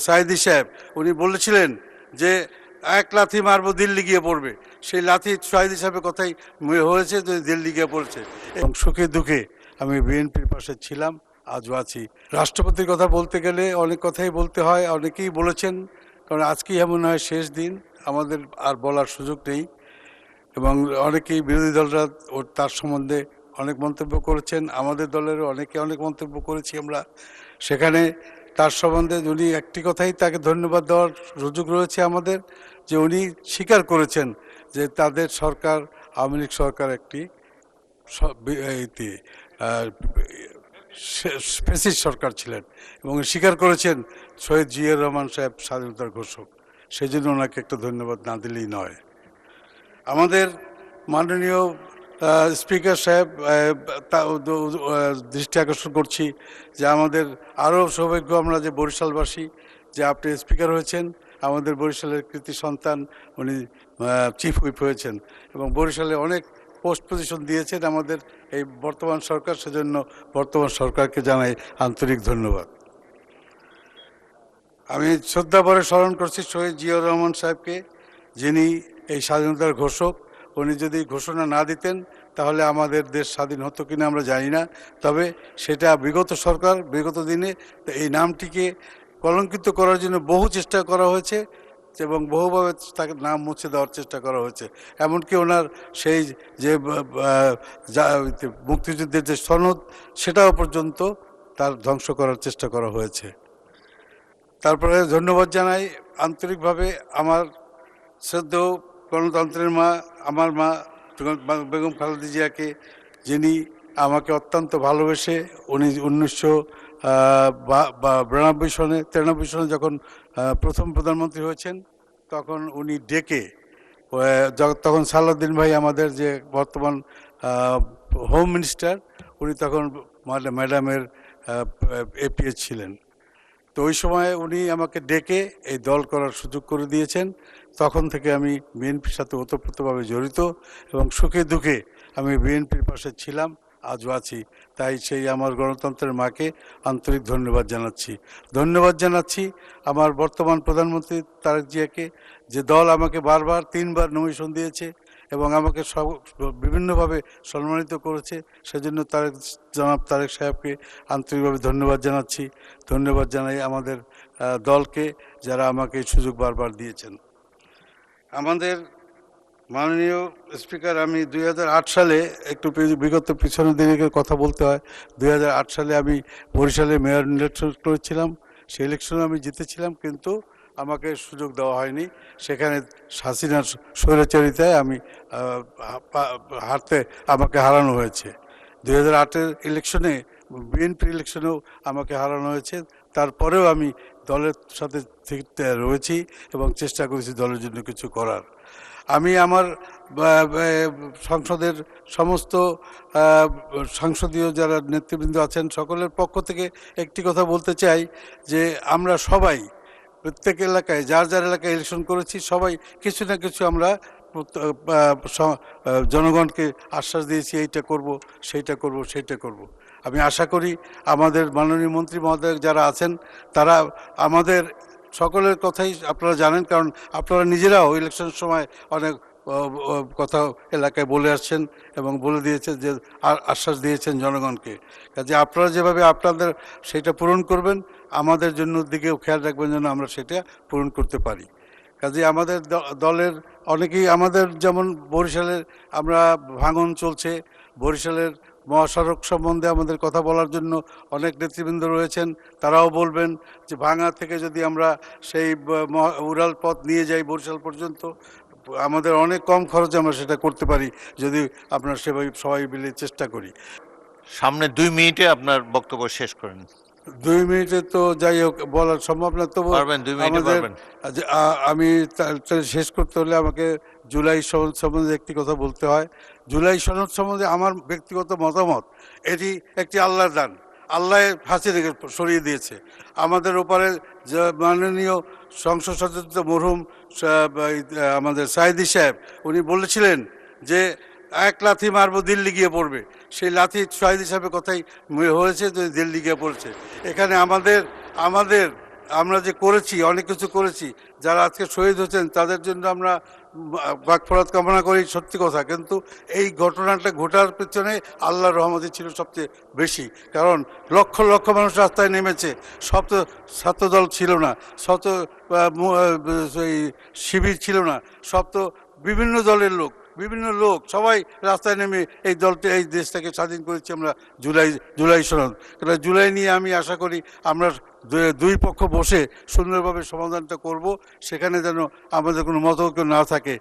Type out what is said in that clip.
সাইদি সাহেব উনি বলেছিলেন যে এক লাথি মারবো দিল্লি গিয়ে পড়বে, সেই লাথি সাইদি সাহেবের কথাই হয়েছে, যে দিল্লি গিয়ে পড়ছে। এবং সুখে দুঃখে আমি বিএনপির পাশে ছিলাম, আজও আছি। রাষ্ট্রপতির কথা বলতে গেলে অনেক কথাই বলতে হয়, অনেকেই বলেছেন, কারণ আজকেই এমন হয় শেষ দিন, আমাদের আর বলার সুযোগ নেই। এবং অনেকেই বিরোধী দলরা তার সম্বন্ধে অনেক মন্তব্য করেছেন, আমাদের দলেরও অনেকে অনেক মন্তব্য করেছি আমরা। সেখানে তার সম্বন্ধে উনি একটি কথাই তাকে ধন্যবাদ দেওয়ার সুযোগ রয়েছে আমাদের, যে উনি স্বীকার করেছেন যে তাদের সরকার, আওয়ামী লীগ সরকার একটি ফ্যাসিস্ট সরকার ছিলেন, এবং স্বীকার করেছেন শহীদ জিয়াউর রহমান সাহেব স্বাধীনতার ঘোষক। সেই জন্য ওনাকে একটা ধন্যবাদ না দিলেই নয়। আমাদের মাননীয় স্পিকার সাহেব দৃষ্টি আকর্ষণ করছি যে আমাদের আরও সৌভাগ্য আমরা যে বরিশালবাসী, যে আপনি স্পিকার হয়েছেন, আমাদের বরিশালের কৃতি সন্তান, উনি চিফ হুইপ হয়েছেন এবং বরিশালে অনেক পোস্ট পজিশন দিয়েছেন আমাদের এই বর্তমান সরকার, সেজন্য বর্তমান সরকারকে জানাই আন্তরিক ধন্যবাদ। আমি শ্রদ্ধাভরে স্মরণ করছি শহীদ জিয়াউর রহমান সাহেবকে, যিনি এই স্বাধীনতার ঘোষক। উনি যদি ঘোষণা না দিতেন তাহলে আমাদের দেশ স্বাধীন হতো কিনা আমরা জানি না, তবে সেটা বিগত সরকার বিগত দিনে এই নামটিকে কলঙ্কিত করার জন্য বহু চেষ্টা করা হয়েছে এবং বহুভাবে তাকে নাম মুছে দেওয়ার চেষ্টা করা হয়েছে। এমনকি ওনার সেই যে মুক্তিযুদ্ধের যে সনদ, সেটাও পর্যন্ত তার ধ্বংস করার চেষ্টা করা হয়েছে। তারপরে ধন্যবাদ জানাই আন্তরিকভাবে আমার শ্রদ্ধেয় গণতন্ত্রের মা, আমার মা বেগম খালেদা জিয়াকে, যিনি আমাকে অত্যন্ত ভালোবেসে উনি 1993 সনে যখন প্রথম প্রধানমন্ত্রী হয়েছেন, তখন উনি ডেকে, তখন সালাউদ্দিন ভাই আমাদের যে বর্তমান হোম মিনিস্টার, উনি তখন ম্যাডামের এপিএ ছিলেন। তো ওই সময় উনি আমাকে ডেকে এই দল করার সুযোগ করে দিয়েছেন। তখন থেকে আমি বিএনপির সাথে ওতপ্রোতভাবে জড়িত এবং সুখে দুঃখে আমি বিএনপির পাশে ছিলাম, আজও আছি। তাই সেই আমার গণতন্ত্রের মাকে আন্তরিক ধন্যবাদ জানাচ্ছি। ধন্যবাদ জানাচ্ছি আমার বর্তমান প্রধানমন্ত্রী তারেক জিয়াকে, যে দল আমাকে বারবার 3বার নমিনেশন দিয়েছে এবং আমাকে বিভিন্নভাবে সম্মানিত করেছে, সেজন্য জনাব তারেক সাহেবকে আন্তরিকভাবে ধন্যবাদ জানাচ্ছি। ধন্যবাদ জানাই আমাদের দলকে, যারা আমাকে এই সুযোগ বারবার দিয়েছেন। আমাদের মাননীয় স্পিকার, আমি 2008 সালে, একটু বিগত পিছনের দিকে কথা বলতে হয়, 2008 সালে আমি বরিশালে মেয়র ইলেকশন করেছিলাম। সেই ইলেকশনে আমি জিতেছিলাম, কিন্তু আমাকে সুযোগ দেওয়া হয়নি। সেখানে হাসিনার স্বৈরাচারিতায় আমি আমাকে হারানো হয়েছে। 2008-এর ইলেকশনে, বিএনপির ইলেকশনেও আমাকে হারানো হয়েছে। তারপরেও আমি দলের সাথে রয়েছি এবং চেষ্টা করেছি দলের জন্য কিছু করার। আমি আমার সংসদের সমস্ত সংসদীয় যারা নেতৃবৃন্দ আছেন, সকলের পক্ষ থেকে একটি কথা বলতে চাই, যে আমরা সবাই প্রত্যেক এলাকায় যার যার এলাকায় ইলেকশন করেছি, সবাই কিছু না কিছু আমরা জনগণকে আশ্বাস দিয়েছি, এইটা করব, সেইটা করব, সেইটা করব। আমি আশা করি আমাদের মাননীয় মন্ত্রী মহোদয় যারা আছেন, তারা আমাদের সকলের কথাই আপনারা জানেন, কারণ আপনারা নিজেরাও ইলেকশনের সময় অনেক কথা এলাকায় বলে আসছেন এবং বলে দিয়েছেন, যে আশ্বাস দিয়েছেন জনগণকে। কাজে আপনারা যেভাবে আপনাদের সেটা পূরণ করবেন, আমাদের জন্য দিকেও খেয়াল রাখবেন যেন আমরা সেটা পূরণ করতে পারি। কাজে আমাদের দলের অনেকেই, আমাদের যেমন বরিশালের আমরা ভাঙন চলছে, বরিশালের মহাসড়ক সম্বন্ধে আমাদের কথা বলার জন্য অনেক নেতৃবৃন্দ রয়েছেন, তারাও বলবেন যে ভাঙা থেকে যদি আমরা সেই উড়াল পথ নিয়ে যাই বরিশাল পর্যন্ত, আমাদের অনেক কম খরচে আমরা সেটা করতে পারি, যদি আপনারা সেভাবে সবাই মিলে চেষ্টা করি। সামনে 2 মিনিটে আপনার বক্তব্য শেষ করেন। 2 মিনিটে তো যাই হোক বলা সম্ভব না, তবু আমি শেষ করতে হলে আমাকে জুলাই সনদ সম্বন্ধে একটি কথা বলতে হয়। জুলাই সনদ সম্বন্ধে আমার ব্যক্তিগত মতামত, এটি একটি আল্লাহর দান। আল্লাহ ফাঁসি রেখে সরিয়ে দিয়েছে আমাদের ওপারে। মাননীয় সংসদ সদস্য মরহুম আমাদের সাইদি সাহেব, উনি বলেছিলেন যে এক লাথি মারবো দিল্লি গিয়ে পড়বে, সেই লাথি সাইদি সাহেবের কথাই হয়েছে, যে দিল্লি গিয়ে পড়ছে। এখানে আমাদের আমরা যে করেছি, অনেক কিছু করেছি, যারা আজকে শহীদ হচ্ছেন তাদের জন্য আমরা মাগফিরাত কামনা করি, সত্যি কথা। কিন্তু এই ঘটনাটা ঘটার পেছনে আল্লাহর রহমতই ছিল সবচেয়ে বেশি, কারণ লক্ষ লক্ষ মানুষ রাস্তায় নেমেছে। সব তো ছাত্রদল ছিল না, সব তো এই শিবির ছিল না, সব তো বিভিন্ন দলের লোক, বিভিন্ন লোক সবাই রাস্তায় নেমে এই দলটি, এই দেশটাকে স্বাধীন করেছি আমরা। জুলাই সনদ, জুলাই নিয়ে আমি আশা করি আমরা দুই পক্ষ বসে সুন্দরভাবে সমাধানটা করব, সেখানে যেন আমাদের কোনো মতৈক্য না থাকে।